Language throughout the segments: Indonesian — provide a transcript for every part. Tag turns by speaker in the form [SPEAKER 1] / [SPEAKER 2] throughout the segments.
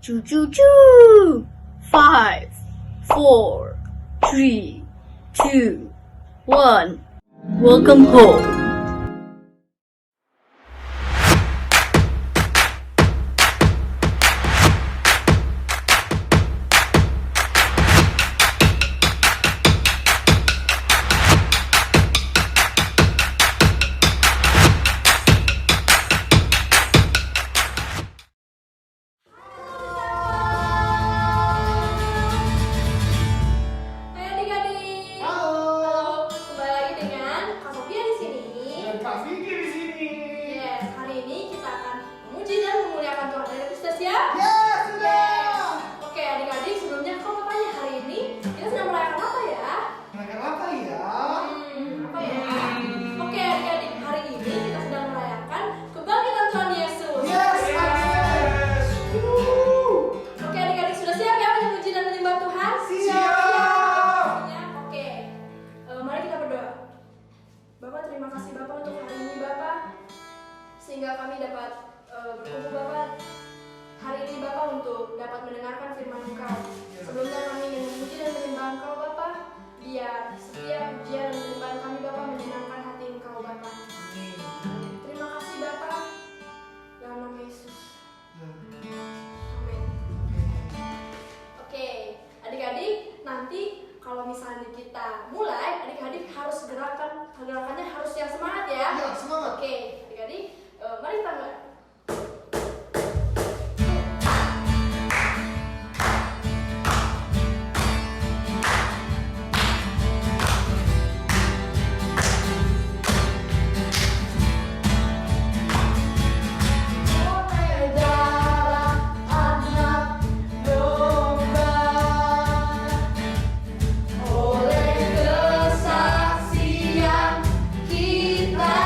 [SPEAKER 1] Choo choo choo. 5, 4, 3, 2, 1. Welcome home.
[SPEAKER 2] Kak Vicky di sini.
[SPEAKER 3] Yes, hari ini kita akan memuji dan memuliakan Tuhan. Ada kita sudah siap?
[SPEAKER 2] Yes, sudah.
[SPEAKER 3] Yes. Oke, adik-adik, sebelumnya aku mau tanya hari ini kita sedang merayakan apa ya?
[SPEAKER 2] Merayakan apa ya?
[SPEAKER 3] Apa ya? Oke, adik-adik, hari ini kita sedang merayakan kebangkitan Tuhan Yesus.
[SPEAKER 2] Yes, yes.
[SPEAKER 3] Oke, adik-adik, sudah siap ya memuji dan menyembah Tuhan?
[SPEAKER 2] Siap.
[SPEAKER 3] Oke, mari kita berdoa. Bapak, terima kasih Bapak untuk hari ini Bapak, sehingga kami dapat berkumpul Bapak hari ini Bapak untuk dapat mendengarkan firman Engkau. Sebelumnya kami ingin memuji dan menyembah Engkau Bapak, biar setiap pujian dan penyembahan kami Bapak menyenangkan hati Engkau Bapak. Terima kasih Bapak, dalam nama Yesus. Amin. Oke, adik-adik, nanti kalau misalnya kita mulai, adik-adik harus gerakannya harus yang semangat ya.
[SPEAKER 2] Ya, semangat.
[SPEAKER 3] Oke, adik-adik, mari kita mulai. Oleh kesaksian kita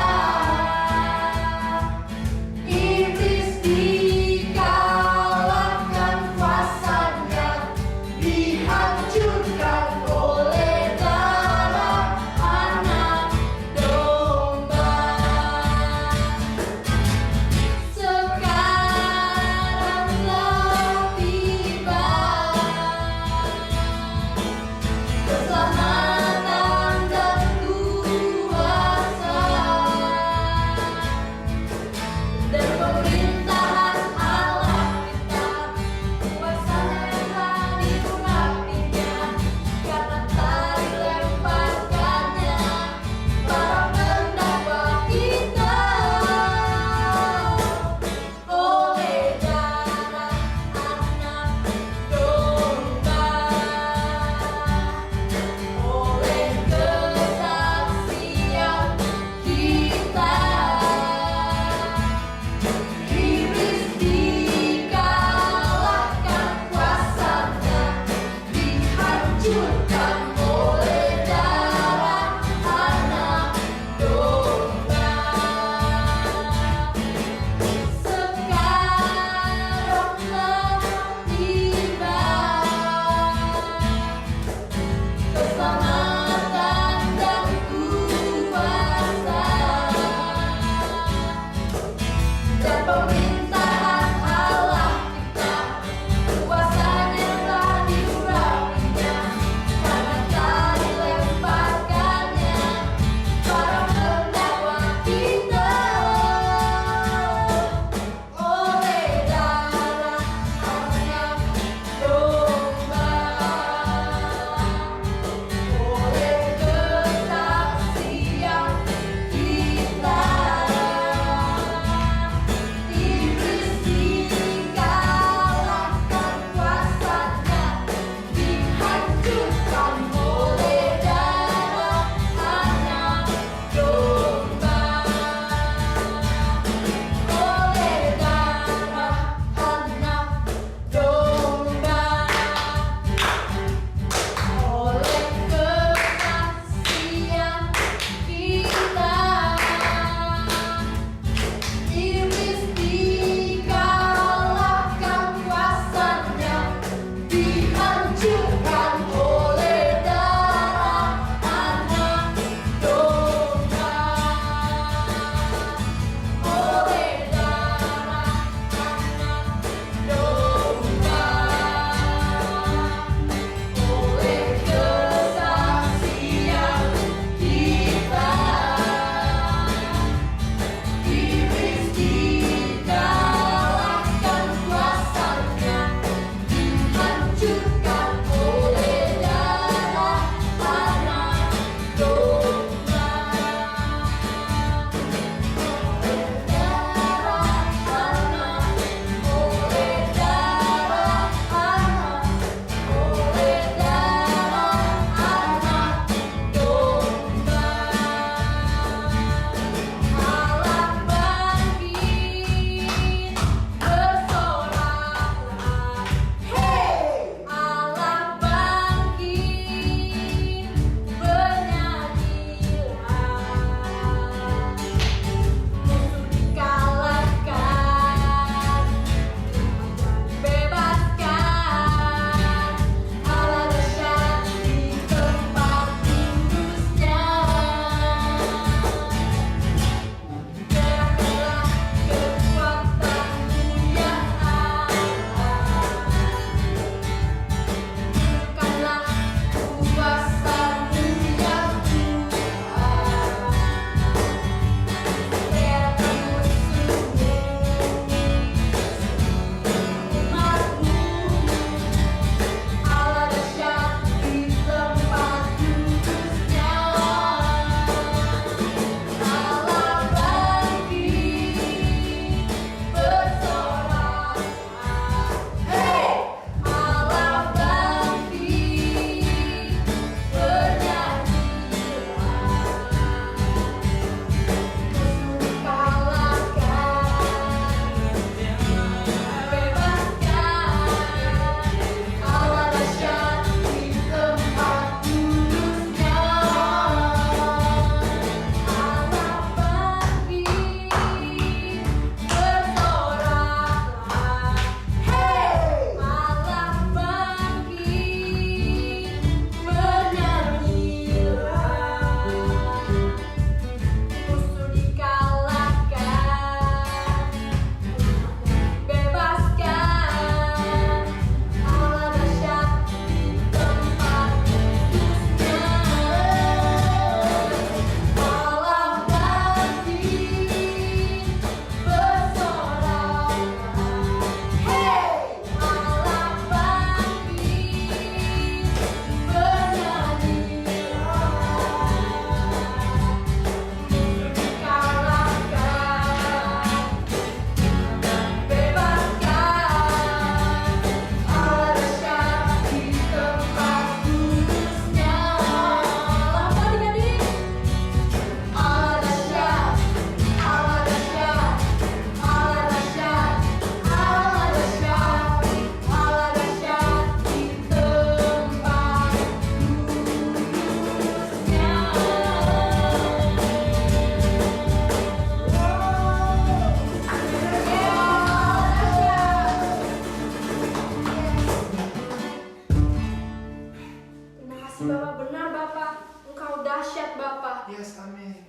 [SPEAKER 3] Bapa, Engkau dahsyat Bapa.
[SPEAKER 2] Yes, amin.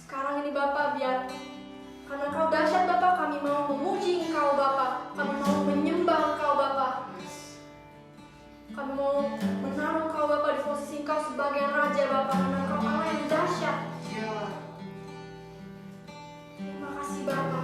[SPEAKER 3] Sekarang ini Bapa, biar karena Engkau dahsyat Bapa, kami mau memuji Engkau Bapa. Kami mau menyembah Engkau Bapa.
[SPEAKER 2] Yes.
[SPEAKER 3] Kami mau menaruh Engkau Bapa di posisi Engkau sebagai Raja Bapa, karena Engkau Allah yang dahsyat.
[SPEAKER 2] Ya.
[SPEAKER 3] Terima kasih Bapa.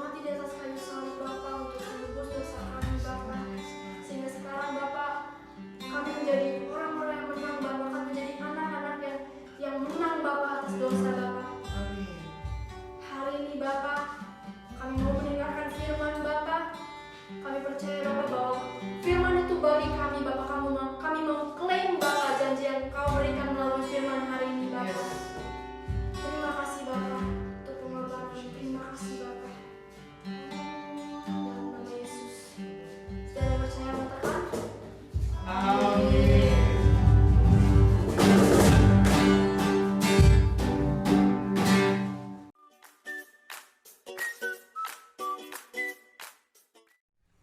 [SPEAKER 3] mati di atas kayu salib Bapa untuk menebus dosa kami Bapa. Sehingga sekarang Bapa, kami menjadi orang-orang yang menang Bapa, kami menjadi anak-anak yang menang Bapa atas dosa Bapa.
[SPEAKER 2] Amin.
[SPEAKER 3] Hari ini Bapa, kami mau mendengarkan firman Bapa. Kami percaya Bapa bahwa firman itu bagi kami Bapa. Kami mau klaim Bapa janji yang Kau berikan melalui firman hari ini Bapa.
[SPEAKER 2] Yes.
[SPEAKER 3] Terima kasih Bapa untuk pengorbanan. Terima kasih Bapa. Dalam nama Yesus. Sudah ada yang percaya katakan?
[SPEAKER 2] Amin.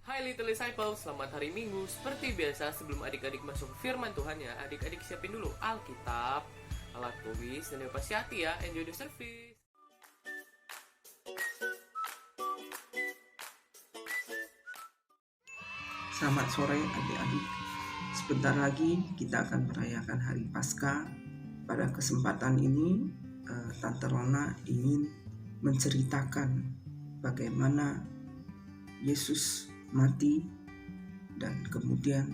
[SPEAKER 4] Hai Little Disciples, selamat hari Minggu. Seperti biasa, sebelum adik-adik masuk ke firman Tuhan ya, adik-adik siapin dulu Alkitab, alat tulis, dan pasti hati ya. Enjoy the service.
[SPEAKER 5] Selamat sore adik-adik. Sebentar lagi kita akan merayakan Hari Paskah. Pada kesempatan ini, Tante Rona ingin menceritakan bagaimana Yesus mati dan kemudian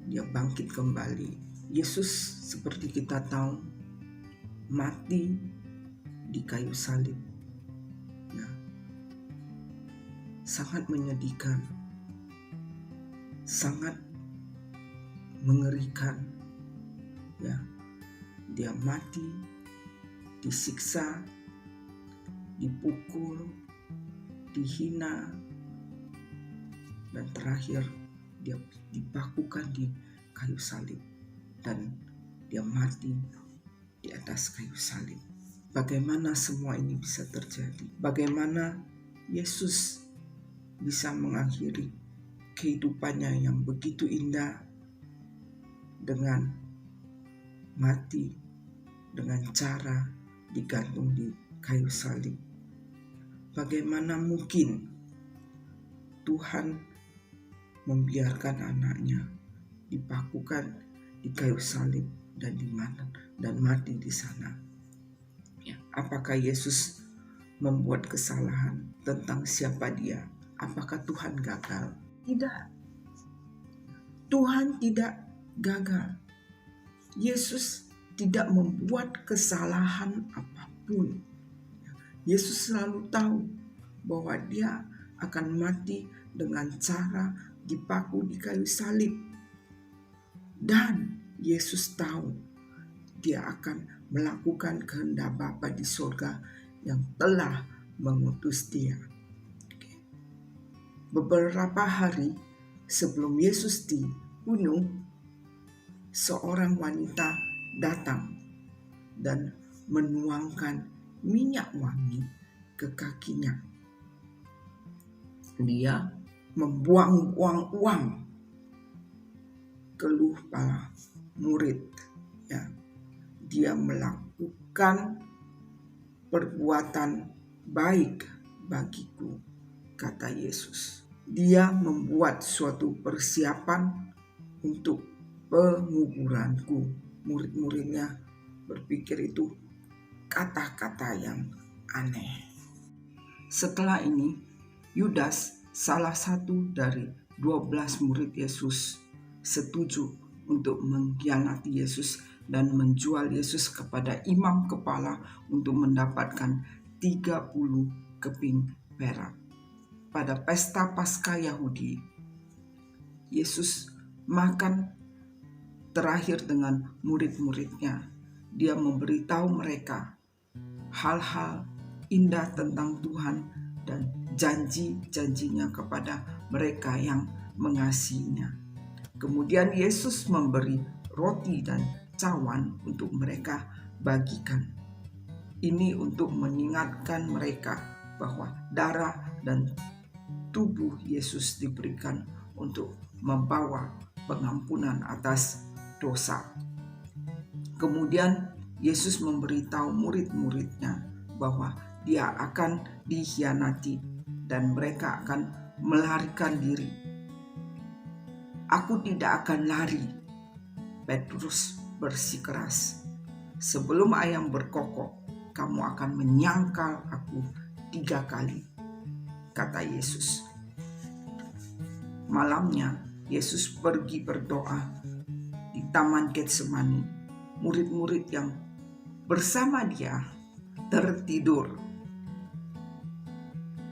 [SPEAKER 5] Dia bangkit kembali. Yesus seperti kita tahu mati di kayu salib. Ya, sangat menyedihkan, sangat mengerikan. Ya, Dia mati, disiksa, dipukul, dihina, dan terakhir Dia dipakukan di kayu salib dan Dia mati di atas kayu salib. Bagaimana semua ini bisa terjadi? Bagaimana Yesus bisa mengakhiri kehidupannya yang begitu indah dengan mati dengan cara digantung di kayu salib? Bagaimana mungkin Tuhan membiarkan anaknya dipakukan di kayu salib dan mati di sana? Ya, apakah Yesus membuat kesalahan tentang siapa Dia? Apakah Tuhan gagal? Tidak. Tuhan tidak gagal. Yesus tidak membuat kesalahan apapun. Yesus selalu tahu bahwa Dia akan mati dengan cara dipaku di kayu salib. Dan Yesus tahu Dia akan melakukan kehendak Bapa di surga yang telah mengutus Dia. Beberapa hari sebelum Yesus dibunuh, seorang wanita datang dan menuangkan minyak wangi ke kakinya. Dia membuang-buang uang, keluh para murid. Ya, Dia melakukan perbuatan baik bagiku, kata Yesus. Dia membuat suatu persiapan untuk penguburanku. Murid-muridnya berpikir itu kata-kata yang aneh. Setelah ini, Yudas, salah satu dari 12 murid Yesus, setuju untuk mengkhianati Yesus dan menjual Yesus kepada imam kepala untuk mendapatkan 30 keping perak. Pada pesta Paskah Yahudi, Yesus makan terakhir dengan murid-muridnya. Dia memberitahu mereka hal-hal indah tentang Tuhan dan janji-janjinya kepada mereka yang mengasihinya. Kemudian Yesus memberi roti dan cawan untuk mereka bagikan. Ini untuk mengingatkan mereka bahwa darah dan tubuh Yesus diberikan untuk membawa pengampunan atas dosa. Kemudian Yesus memberitahu murid-muridnya bahwa Dia akan dikhianati dan mereka akan melarikan diri. Aku tidak akan lari, Petrus bersikeras. Sebelum ayam berkokok, kamu akan menyangkal aku 3 kali. kata Yesus. Malamnya Yesus pergi berdoa di Taman Getsemani. Murid-murid yang bersama dia tertidur.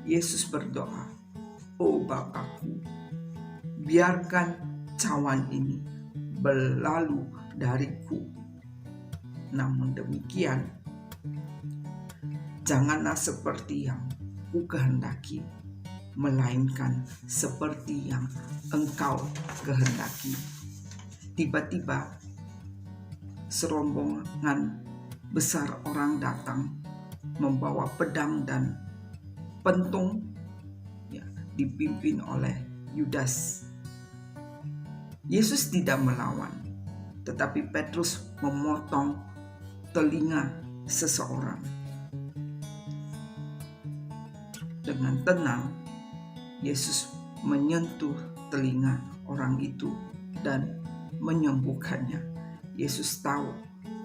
[SPEAKER 5] Yesus berdoa, "Oh Bapakku, biarkan cawan ini berlalu dariku. Namun demikian, janganlah seperti yang kukehendaki, melainkan seperti yang Engkau kehendaki." Tiba-tiba serombongan besar orang datang membawa pedang dan pentung, dipimpin oleh Yudas. Yesus tidak melawan, tetapi Petrus memotong telinga seseorang. Dengan tenang, Yesus menyentuh telinga orang itu dan menyembuhkannya. Yesus tahu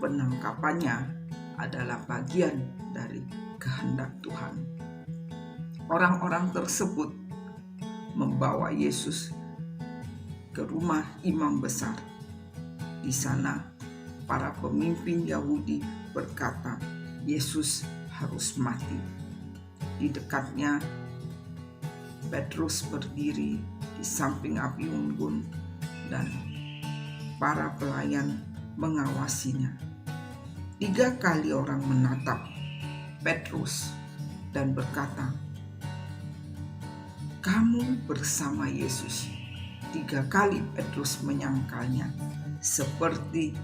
[SPEAKER 5] penangkapannya adalah bagian dari kehendak Tuhan. Orang-orang tersebut membawa Yesus ke rumah imam besar. Di sana, para pemimpin Yahudi berkata, Yesus harus mati. Di dekatnya, Petrus berdiri di samping api unggun dan para pelayan mengawasinya. 3 kali orang menatap Petrus dan berkata, "Kamu bersama Yesus." 3 kali Petrus menyangkalnya, seperti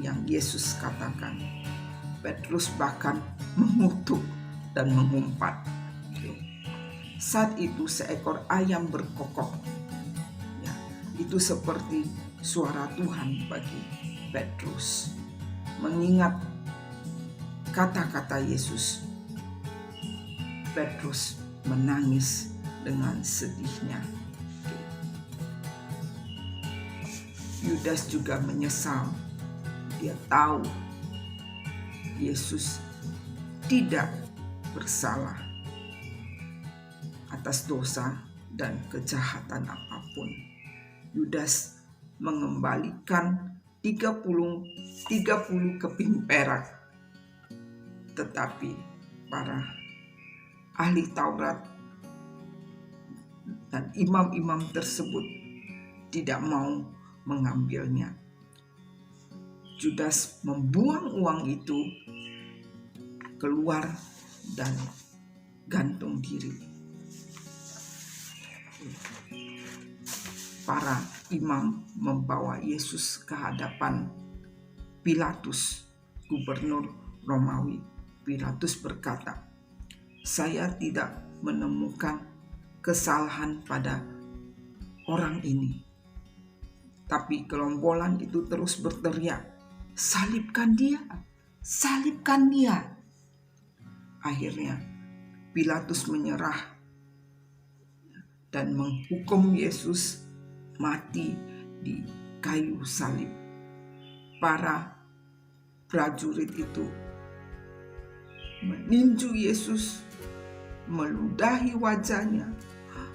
[SPEAKER 5] yang Yesus katakan. Petrus bahkan mengutuk dan mengumpat. Saat itu seekor ayam berkokok. Itu seperti suara Tuhan bagi Petrus. Mengingat kata-kata Yesus, Petrus menangis dengan sedihnya. Yudas juga menyesal. Dia tahu Yesus tidak bersalah atas dosa dan kejahatan apapun. Yudas mengembalikan 30 keping perak. Tetapi para ahli Taurat dan imam-imam tersebut tidak mau mengambilnya. Yudas membuang uang itu keluar dan gantung diri. Para imam membawa Yesus ke hadapan Pilatus, gubernur Romawi. Pilatus berkata, "Saya tidak menemukan kesalahan pada orang ini." Tapi gerombolan itu terus berteriak, "Salibkan dia! Salibkan dia!" Akhirnya Pilatus menyerah dan menghukum Yesus mati di kayu salib. Para prajurit itu meninju Yesus, meludahi wajahnya,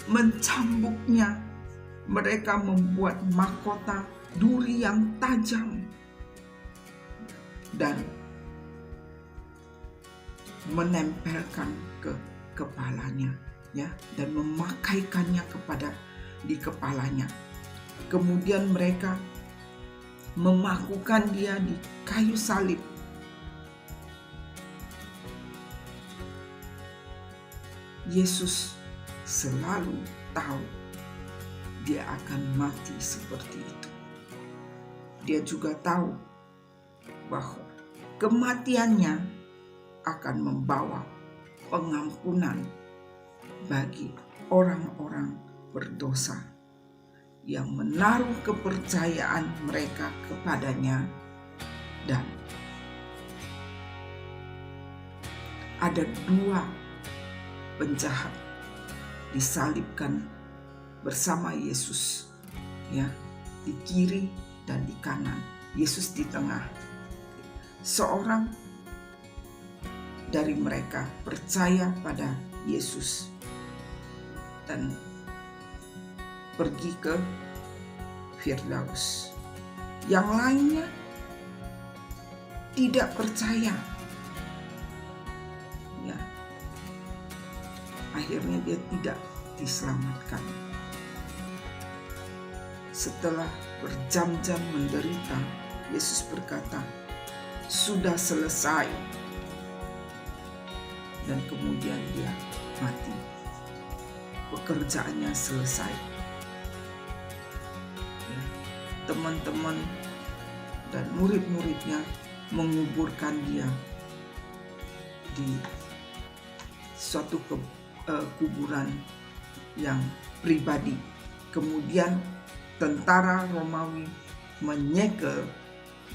[SPEAKER 5] mencambuknya. Mereka membuat mahkota duri yang tajam dan menempelkan ke kepalanya, dan memakaikannya di kepalanya. Kemudian mereka memakukan dia di kayu salib. Yesus selalu tahu dia akan mati seperti itu. Dia juga tahu bahwa kematiannya akan membawa pengampunan bagi orang-orang berdosa yang menaruh kepercayaan mereka kepadanya. Dan ada 2 penjahat disalibkan bersama Yesus, di kiri dan di kanan. Yesus di tengah. Seorang dari mereka percaya pada Yesus dan pergi ke Firdaus. Yang lainnya tidak percaya. Ya, akhirnya dia tidak diselamatkan. Setelah berjam-jam menderita, Yesus berkata, "Sudah selesai." Dan kemudian dia mati. Pekerjaannya selesai. Ya, teman-teman dan murid-muridnya menguburkan dia di suatu kuburan yang pribadi. Kemudian tentara Romawi menyegel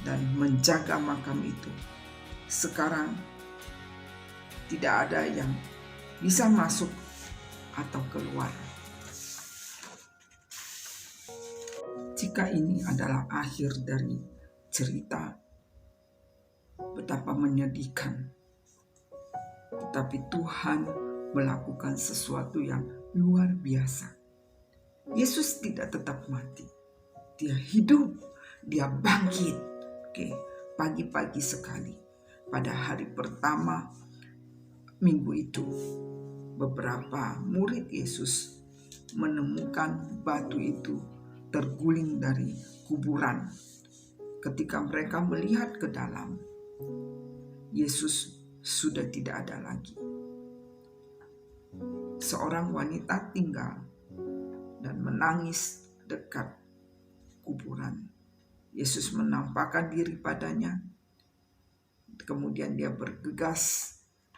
[SPEAKER 5] dan menjaga makam itu. Sekarang tidak ada yang bisa masuk atau keluar. Jika ini adalah akhir dari cerita, betapa menyedihkan. Tetapi Tuhan melakukan sesuatu yang luar biasa. Yesus tidak tetap mati. Dia hidup, dia bangkit. Pagi-pagi sekali pada hari pertama minggu itu, beberapa murid Yesus menemukan batu itu terguling dari kuburan. Ketika mereka melihat ke dalam, Yesus sudah tidak ada lagi. Seorang wanita tinggal dan menangis dekat kuburan. Yesus menampakkan diri padanya. Kemudian dia bergegas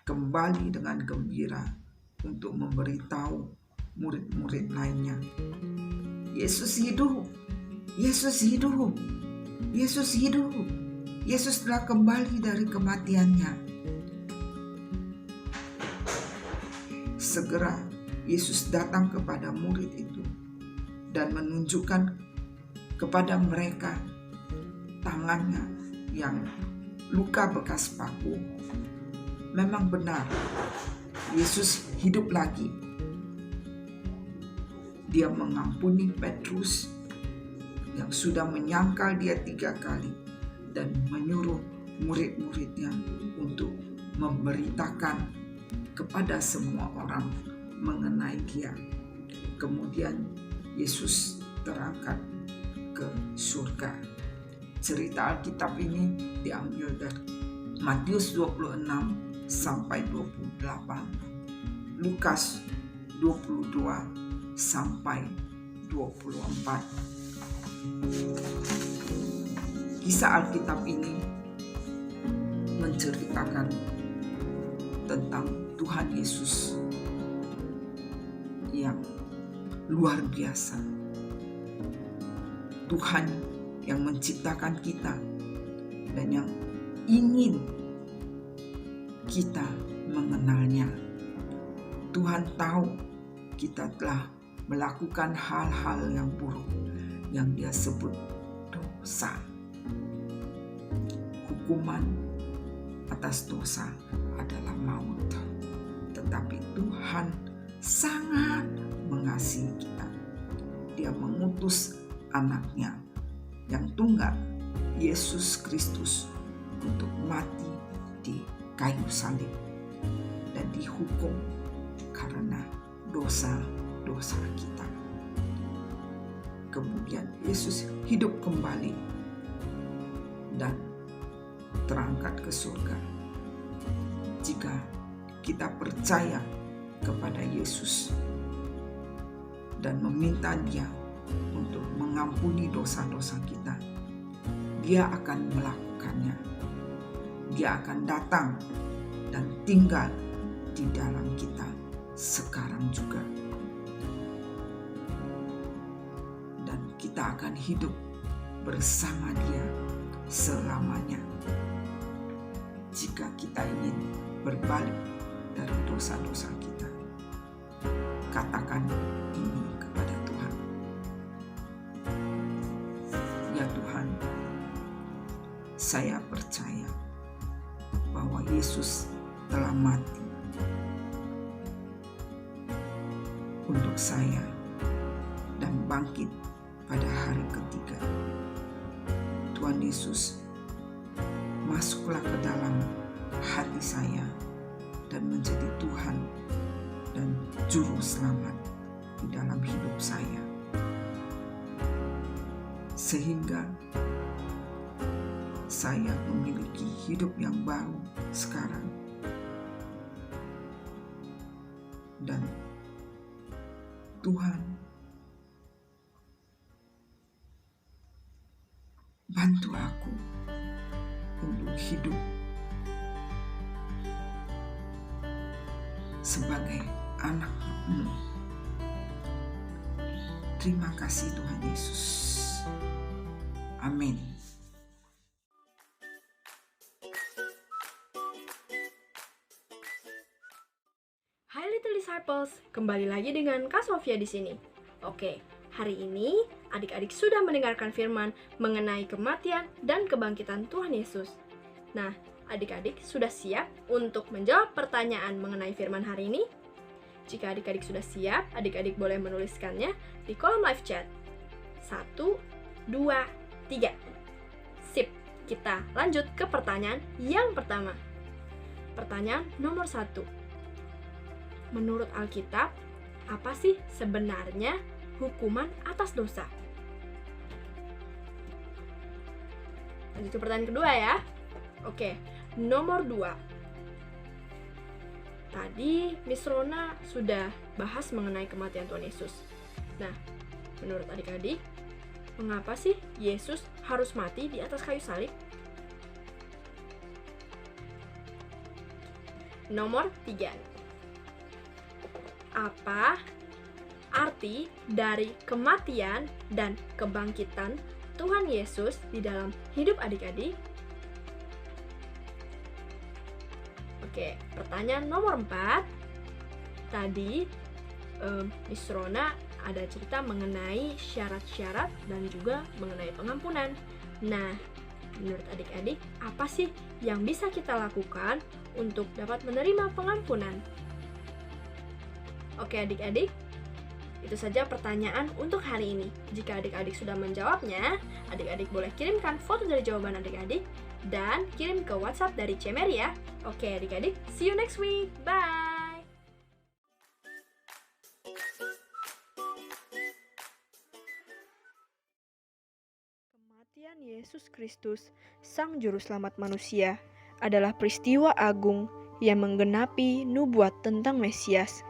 [SPEAKER 5] kembali dengan gembira untuk memberitahu murid-murid lainnya, Yesus hidup, Yesus hidup, Yesus hidup, Yesus telah kembali dari kematiannya. Segera Yesus datang kepada murid itu dan menunjukkan kepada mereka tangannya yang luka bekas paku. Memang benar, Yesus hidup lagi. Dia mengampuni Petrus yang sudah menyangkal dia 3 kali dan menyuruh murid-muridnya untuk memberitakan kepada semua orang mengenai dia. Kemudian Yesus terangkat ke surga. Cerita Alkitab ini diambil dari Matius 26 sampai 28, Lukas 22 sampai 24. Kisah Alkitab ini menceritakan tentang Tuhan Yesus yang luar biasa. Tuhan yang menciptakan kita dan yang ingin kita mengenalnya. Tuhan tahu kita telah melakukan hal-hal yang buruk yang dia sebut dosa. Hukuman atas dosa adalah maut. Tetapi Tuhan sangat mengasihi kita. Dia mengutus anaknya yang tunggal, Yesus Kristus, untuk mati di kayu salib dan dihukum karena dosa-dosa kita. Kemudian Yesus hidup kembali dan terangkat ke surga. Jika kita percaya kepada Yesus dan meminta Dia untuk mengampuni dosa-dosa kita, Dia akan melakukannya. Dia akan datang dan tinggal di dalam kita sekarang juga. Dan kita akan hidup bersama Dia selamanya. Jika kita ingin berbalik dari dosa-dosa kita, katakan ini kepada Tuhan. Ya Tuhan, saya percaya bahwa Yesus telah mati untuk saya dan bangkit pada hari ketiga. Tuhan Yesus, masuklah ke dalam hati saya dan menjadi Tuhan dan Juru Selamat di dalam hidup saya. Sehingga saya memiliki hidup yang baru sekarang. Dan Tuhan, bantu aku untuk hidup sebagai anak-Mu. Terima kasih Tuhan Yesus. Amin.
[SPEAKER 3] Hai Little Disciples, kembali lagi dengan Kak Sofia di sini. Oke, hari ini adik-adik sudah mendengarkan firman mengenai kematian dan kebangkitan Tuhan Yesus. Nah, adik-adik sudah siap untuk menjawab pertanyaan mengenai firman hari ini? Jika adik-adik sudah siap, adik-adik boleh menuliskannya di kolom live chat. 1, 2, 3. Sip, kita lanjut ke pertanyaan yang pertama. Pertanyaan nomor 1. Menurut Alkitab, apa sih sebenarnya hukuman atas dosa? Lanjut ke pertanyaan kedua ya. Oke, nomor 2. Tadi Miss Rona sudah bahas mengenai kematian Tuhan Yesus. Nah, menurut adik-adik, mengapa sih Yesus harus mati di atas kayu salib? Nomor 3. Apa arti dari kematian dan kebangkitan Tuhan Yesus di dalam hidup adik-adik? Oke, pertanyaan nomor 4. Tadi Miss Rona ada cerita mengenai syarat-syarat dan juga mengenai pengampunan. Nah, menurut adik-adik, apa sih yang bisa kita lakukan untuk dapat menerima pengampunan? Oke adik-adik, itu saja pertanyaan untuk hari ini. Jika adik-adik sudah menjawabnya, adik-adik boleh kirimkan foto dari jawaban adik-adik dan kirim ke WhatsApp dari Cemer ya. Oke adik-adik, see you next week. Bye!
[SPEAKER 6] Kematian Yesus Kristus, Sang Juru Selamat manusia, adalah peristiwa agung yang menggenapi nubuat tentang Mesias.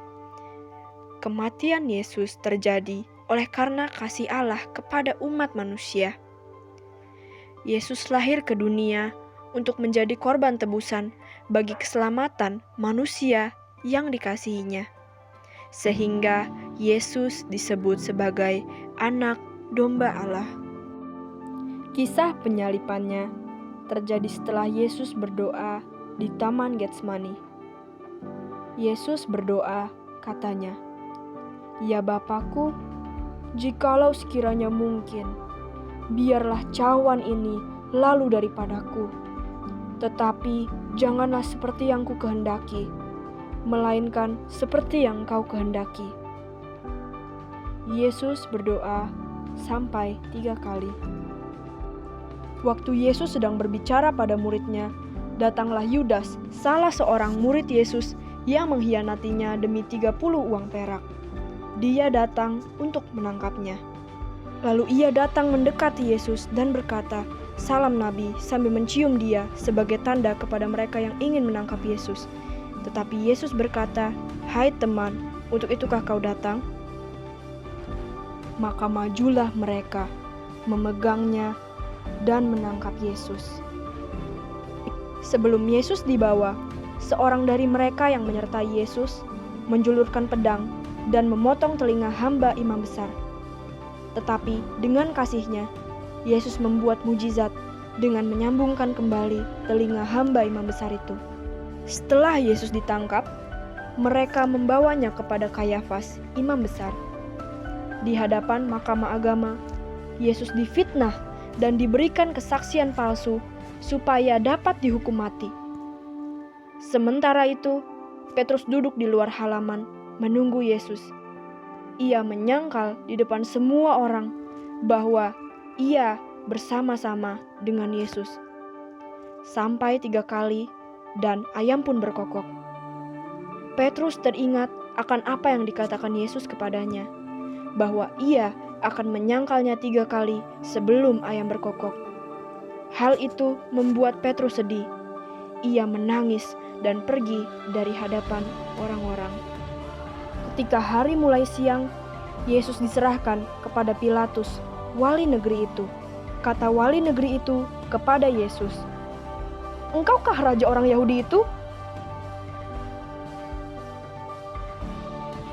[SPEAKER 6] Kematian Yesus terjadi oleh karena kasih Allah kepada umat manusia. Yesus lahir ke dunia untuk menjadi korban tebusan bagi keselamatan manusia yang dikasihinya. Sehingga Yesus disebut sebagai anak domba Allah. Kisah penyalipannya terjadi setelah Yesus berdoa di Taman Getsemani. Yesus berdoa, katanya, "Ya Bapakku, jikalau sekiranya mungkin, biarlah cawan ini lalu daripadaku. Tetapi janganlah seperti yang ku kehendaki, melainkan seperti yang Engkau kehendaki." Yesus berdoa sampai 3 kali. Waktu Yesus sedang berbicara pada muridnya, datanglah Yudas, salah seorang murid Yesus yang mengkhianatinya demi 30 uang perak. Dia datang untuk menangkapnya. Lalu ia datang mendekati Yesus dan berkata, "Salam Nabi," sambil mencium dia sebagai tanda kepada mereka yang ingin menangkap Yesus. Tetapi Yesus berkata, "Hai teman, untuk itukah kau datang?" Maka majulah mereka, memegangnya dan menangkap Yesus. Sebelum Yesus dibawa, seorang dari mereka yang menyertai Yesus menjulurkan pedang dan memotong telinga hamba imam besar. Tetapi dengan kasih-Nya, Yesus membuat mujizat dengan menyambungkan kembali telinga hamba imam besar itu. Setelah Yesus ditangkap, mereka membawanya kepada Kayafas, imam besar. Di hadapan mahkamah agama, Yesus difitnah dan diberikan kesaksian palsu supaya dapat dihukum mati. Sementara itu, Petrus duduk di luar halaman menunggu Yesus. ia menyangkal di depan semua orang bahwa ia bersama-sama dengan Yesus. Sampai 3 kali dan ayam pun berkokok. Petrus teringat akan apa yang dikatakan Yesus kepadanya, bahwa ia akan menyangkalnya 3 kali sebelum ayam berkokok. Hal itu membuat Petrus sedih. Ia menangis dan pergi dari hadapan orang-orang. Ketika hari mulai siang, Yesus diserahkan kepada Pilatus, wali negeri itu. Kata wali negeri itu kepada Yesus, "Engkaukah raja orang Yahudi itu?"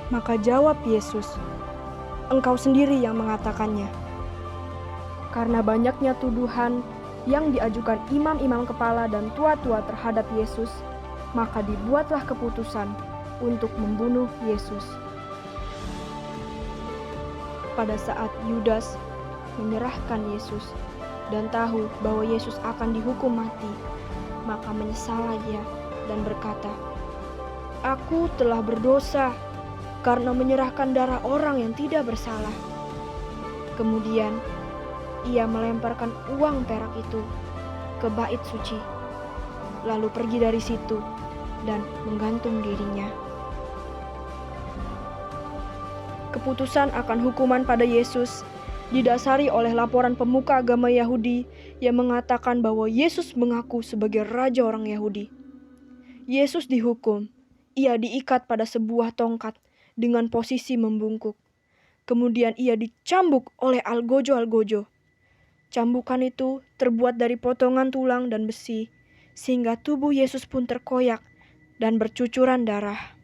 [SPEAKER 6] Maka jawab Yesus, "Engkau sendiri yang mengatakannya." Karena banyaknya tuduhan yang diajukan imam-imam kepala dan tua-tua terhadap Yesus, maka dibuatlah keputusan untuk membunuh Yesus. Pada saat Yudas menyerahkan Yesus dan tahu bahwa Yesus akan dihukum mati, maka menyesallah ia dan berkata, "Aku telah berdosa karena menyerahkan darah orang yang tidak bersalah." Kemudian ia melemparkan uang perak itu ke bait suci, lalu pergi dari situ dan menggantung dirinya. Keputusan akan hukuman pada Yesus didasari oleh laporan pemuka agama Yahudi yang mengatakan bahwa Yesus mengaku sebagai raja orang Yahudi. Yesus dihukum. Ia diikat pada sebuah tongkat dengan posisi membungkuk. Kemudian ia dicambuk oleh algojo-algojo. Cambukan itu terbuat dari potongan tulang dan besi, sehingga tubuh Yesus pun terkoyak dan bercucuran darah.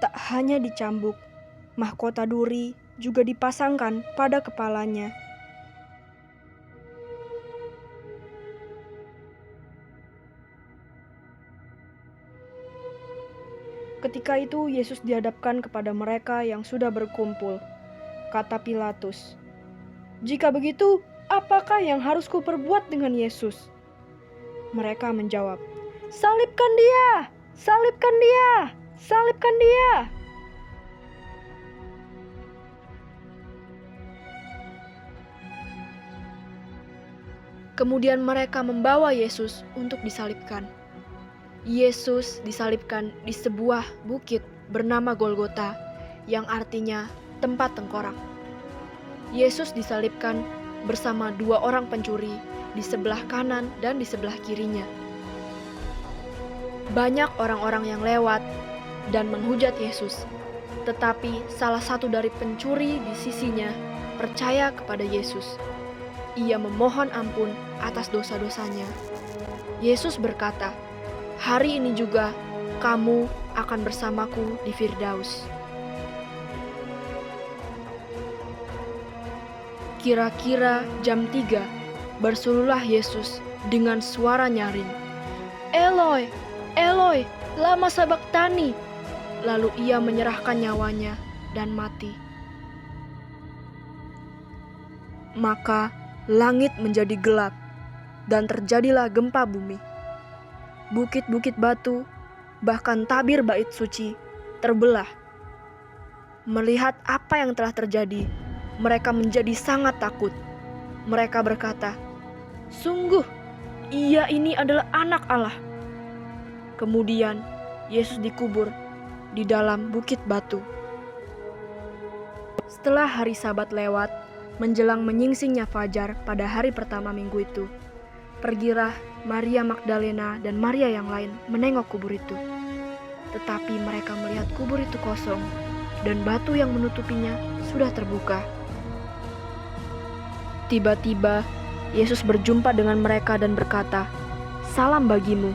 [SPEAKER 6] Tak hanya dicambuk, mahkota duri juga dipasangkan pada kepalanya. Ketika itu Yesus dihadapkan kepada mereka yang sudah berkumpul. Kata Pilatus, "Jika begitu, apakah yang harus kuperbuat dengan Yesus?" Mereka menjawab, "Salibkan dia! Salibkan dia! Salibkan dia!" Kemudian mereka membawa Yesus untuk disalibkan. Yesus disalibkan di sebuah bukit bernama Golgota, yang artinya tempat tengkorak. Yesus disalibkan bersama 2 orang pencuri di sebelah kanan dan di sebelah kirinya. Banyak orang-orang yang lewat dan menghujat Yesus, tetapi salah satu dari pencuri di sisinya percaya kepada Yesus. Ia memohon ampun atas dosa-dosanya. Yesus berkata, "Hari ini juga kamu akan bersamaku di Firdaus." Kira-kira jam 3, bersululah Yesus dengan suara nyaring, "Eloi, Eloi, lama sabachthani." Lalu ia menyerahkan nyawanya dan mati. Maka langit menjadi gelap dan terjadilah gempa bumi. Bukit-bukit batu, bahkan tabir bait suci, terbelah. Melihat apa yang telah terjadi, mereka menjadi sangat takut. Mereka berkata, "Sungguh, ia ini adalah Anak Allah." Kemudian Yesus dikubur di dalam bukit batu. Setelah hari Sabat lewat, menjelang menyingsingnya fajar pada hari pertama minggu itu, pergilah Maria Magdalena dan Maria yang lain menengok kubur itu. Tetapi mereka melihat kubur itu kosong dan batu yang menutupinya sudah terbuka. Tiba-tiba Yesus berjumpa dengan mereka dan berkata, "Salam bagimu."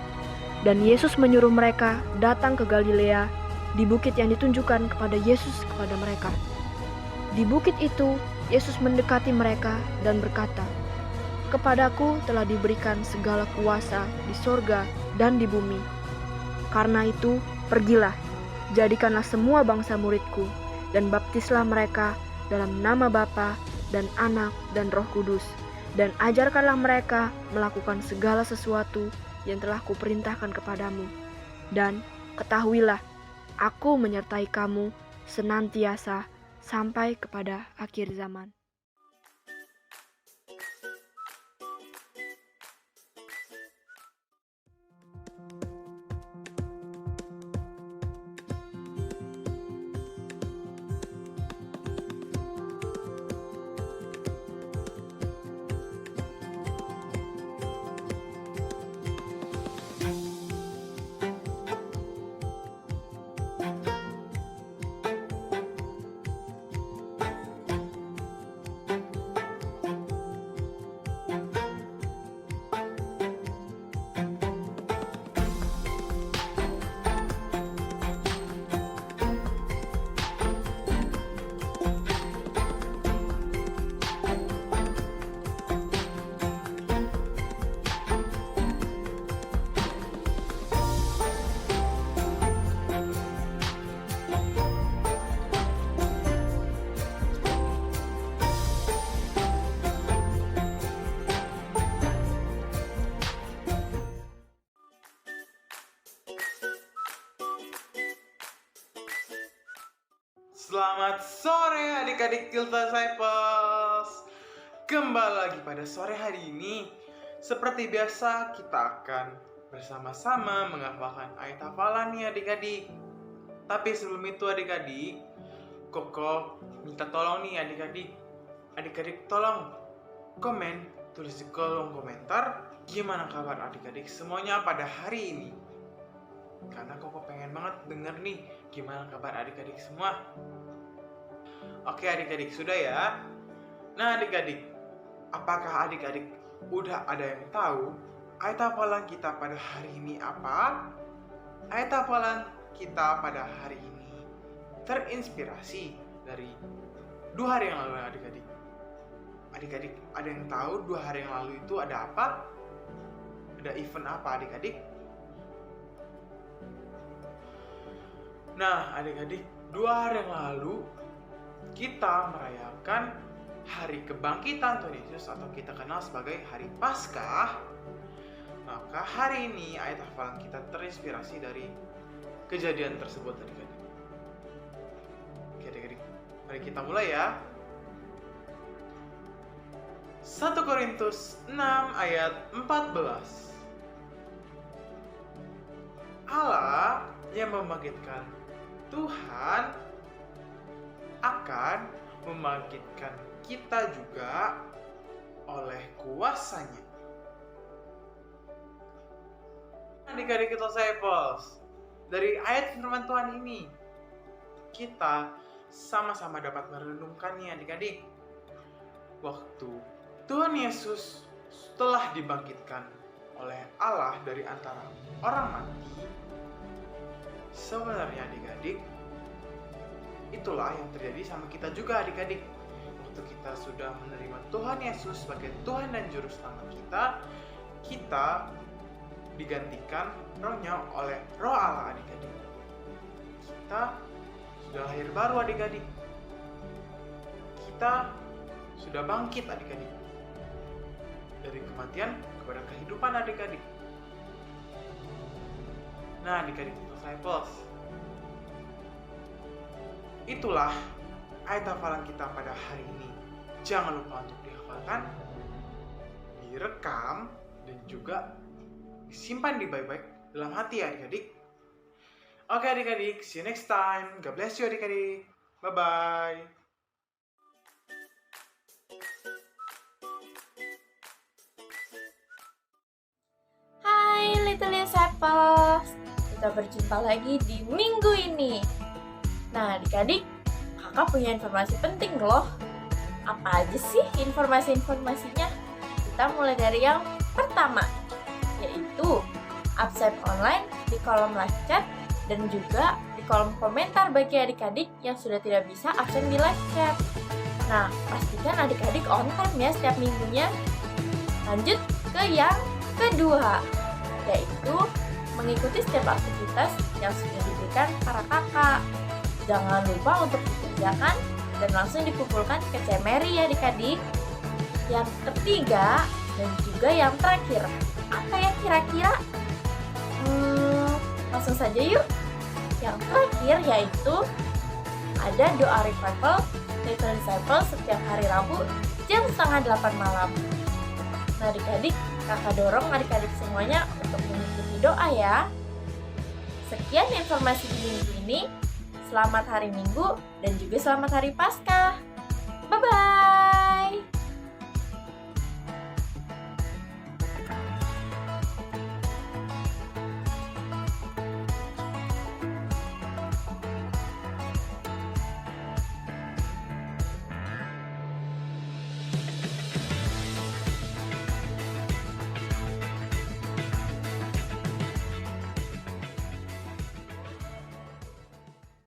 [SPEAKER 6] Dan Yesus menyuruh mereka datang ke Galilea, di bukit yang ditunjukkan kepada Yesus kepada mereka. Di bukit itu Yesus mendekati mereka dan berkata, "Kepadaku telah diberikan segala kuasa di sorga dan di bumi. Karena itu, pergilah, jadikanlah semua bangsa muridku, dan baptislah mereka dalam nama Bapa dan Anak dan Roh Kudus, dan ajarkanlah mereka melakukan segala sesuatu yang telah kuperintahkan kepadamu. Dan ketahuilah, aku menyertai kamu senantiasa sampai kepada akhir zaman.
[SPEAKER 7] Selamat sore adik-adik Tilta Disciples. Kembali lagi pada sore hari ini. Seperti biasa kita akan bersama-sama menghafalkan ayat hafalan nih adik-adik. Tapi sebelum itu adik-adik, Koko minta tolong nih adik-adik. Adik-adik tolong komen, tulis di kolom komentar gimana kabar adik-adik semuanya pada hari ini. Karena Koko pengen banget denger nih gimana kabar adik-adik semua. Oke adik-adik, sudah ya? Nah adik-adik, apakah adik-adik udah ada yang tahu ayat hafalan kita pada hari ini apa? Ayat hafalan kita pada hari ini terinspirasi dari 2 hari yang lalu adik-adik. Adik-adik ada yang tahu 2 hari yang lalu itu ada apa? Ada event apa adik-adik? Nah adik-adik, 2 hari yang lalu kita merayakan hari kebangkitan Tuhan Yesus atau kita kenal sebagai hari Paskah. Maka hari ini ayat hafalan kita terinspirasi dari kejadian tersebut adik-adik. Oke adik-adik, mari kita mulai ya. 1 Korintus 6 ayat 14. Allah yang membangkitkan Tuhan akan membangkitkan kita juga oleh kuasa-Nya. Adik-adik kita disciples, dari ayat firman Tuhan ini kita sama-sama dapat merenungkannya adik-adik. Waktu Tuhan Yesus telah dibangkitkan oleh Allah dari antara orang mati, sebenarnya adik-adik, itulah yang terjadi sama kita juga adik-adik. Waktu kita sudah menerima Tuhan Yesus sebagai Tuhan dan Juru Selamat kita digantikan rohnya oleh roh Allah adik-adik. Kita sudah lahir baru adik-adik. Kita sudah bangkit adik-adik. Dari kematian kepada kehidupan adik-adik. Nah adik-adik disciples, itulah ayat hafalan kita pada hari ini. Jangan lupa untuk dihafalkan, direkam, dan juga disimpan di baik-baik dalam hati adik-adik. Oke adik-adik, see you next time. God bless you adik-adik. Bye-bye.
[SPEAKER 3] Hai Little Disciples, kita berjumpa lagi di minggu ini. Nah adik-adik, kakak punya informasi penting loh. Apa aja sih informasi-informasinya? Kita mulai dari yang pertama, yaitu absen online di kolom live chat dan juga di kolom komentar bagi adik-adik yang sudah tidak bisa absen di live chat. Nah, pastikan adik-adik on time ya setiap minggunya. Lanjut ke yang kedua, yaitu mengikuti setiap aktivitas yang sudah diberikan para kakak. Jangan lupa untuk dikerjakan dan langsung dikumpulkan ke cemeri ya adik-adik. Yang ketiga dan juga yang terakhir, apa ya kira-kira?
[SPEAKER 8] langsung saja yuk. Yang terakhir yaitu ada doa revival Little Disciple setiap hari Rabu jam 7:30 malam. Nah adik-adik, kakak dorong adik-adik semuanya untuk mengikuti doa ya. Sekian informasi di minggu ini. Selamat hari Minggu dan juga selamat hari Paskah. Bye-bye.